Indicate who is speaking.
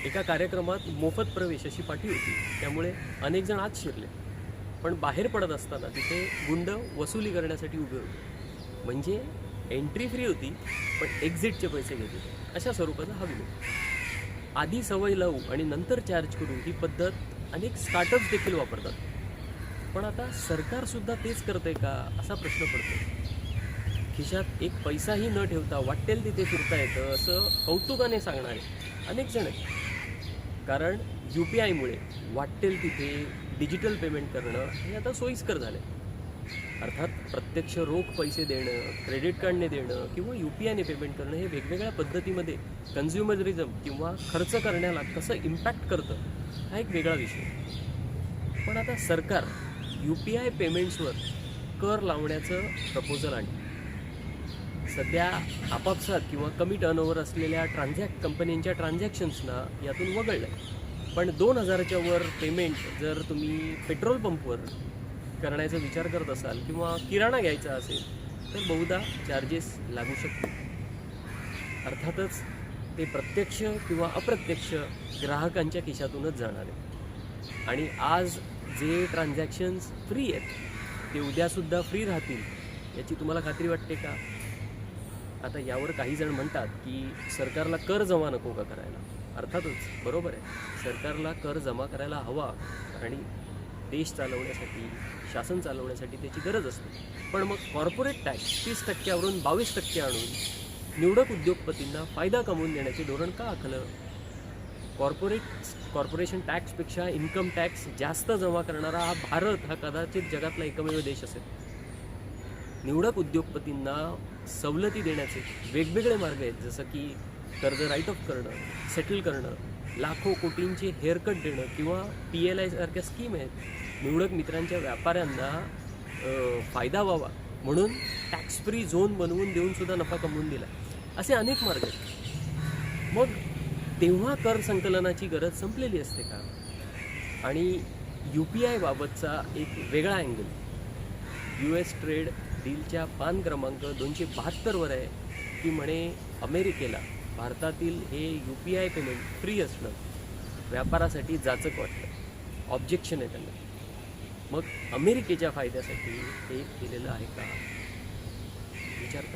Speaker 1: एका कार्यक्रमात मोफत प्रवेश अशी पाटी होती, त्यामुळे अनेक जण आत शिरले. पण बाहेर पडत असताना तिथे गुंड वसुली करण्यासाठी उभे होते. म्हणजे एंट्री फ्री होती, पण एक्झिटचे पैसे घेत होते. अशा स्वरूपाचा हा विनोद. आधी सवय लावू आणि नंतर चार्ज करू ही पद्धत अनेक स्टार्टअप्स देखील वापरतात. पण आता सरकारसुद्धा तेच करतंय का, असा प्रश्न पडतो. खिशात एक पैसाही न ठेवता वाटेल तिथे फिरता येतं असं कौतुकाने सांगणारे अनेक जण आहेत. कारण UPIमुळे वाटेल तिथे डिजिटल पेमेंट करणं हे आता सोयीस्कर झालं आहे. अर्थात प्रत्यक्ष रोख पैसे देणं, क्रेडिट कार्डने देणं किंवा UPIने पेमेंट करणं हे वेगवेगळ्या पद्धतीमध्ये कन्झ्युमरिझम किंवा खर्च करण्याला कसं इम्पॅक्ट करतं हा एक वेगळा विषय. पण आता सरकार UPI पेमेंट्सवर कर लावण्याचं प्रपोजल आणतं. सध्या आपापसात किंवा कमी टर्नओव्हर असलेल्या कंपन्यांच्या ट्रान्झॅक्शन्सना यातून वगळलं आहे. पण 2,000च्या वर पेमेंट जर तुम्ही पेट्रोल पंपवर करण्याचा विचार करत असाल किंवा किराणा घ्यायचा असेल तर बहुधा चार्जेस लागू शकतील. अर्थातच ते प्रत्यक्ष किंवा अप्रत्यक्ष ग्राहकांच्या खिशातूनच जाणार आहे. आणि आज जे ट्रान्झॅक्शन्स फ्री आहेत ते उद्यासुद्धा फ्री राहतील याची तुम्हाला खात्री वाटते का? आता यावर काही जण म्हणतात की सरकारला कर जमा नको का करायला. अर्थातच बरोबर आहे, सरकारला कर जमा करायला हवा आणि देश चालवण्यासाठी, शासन चालवण्यासाठी त्याची गरज असते. पण मग कॉर्पोरेट टॅक्स 30%वरून 22% आणून निवडक उद्योगपतींना फायदा कमवून देण्याचे धोरण का आखलं? कॉर्पोरेशन टॅक्सपेक्षा इन्कम टॅक्स जास्त जमा करणारा हा भारत हा कदाचित जगातला एकमेव देश असेल. निवडक उद्योगपतींना सवलती देण्याचे वेगवेगळे मार्ग आहेत, जसं की कर्ज राईट ऑफ करणं, सेटल करणं, लाखो कोटींचे हेअरकट देणं किंवा PLI सारख्या स्कीम आहेत. निवडक मित्रांच्या व्यापाऱ्यांना फायदा व्हावा म्हणून टॅक्स फ्री झोन बनवून देऊनसुद्धा नफा कमवून दिला. असे अनेक मार्ग आहेत. मग तेव्हा कर संकलनाची गरज संपलेली असते का? आणि UPI बाबतचा एक वेगळा अँगल, US ट्रेड डीलच्या पान क्रमांक 272 आहे की म्हणे अमेरिकेला भारतातील हे UPI पेमेंट फ्री असणं व्यापारासाठी जाचक वाटतं, ऑब्जेक्शन आहे त्यांना. मग अमेरिकेच्या फायद्यासाठी हे केलेलं आहे का? विचार करा.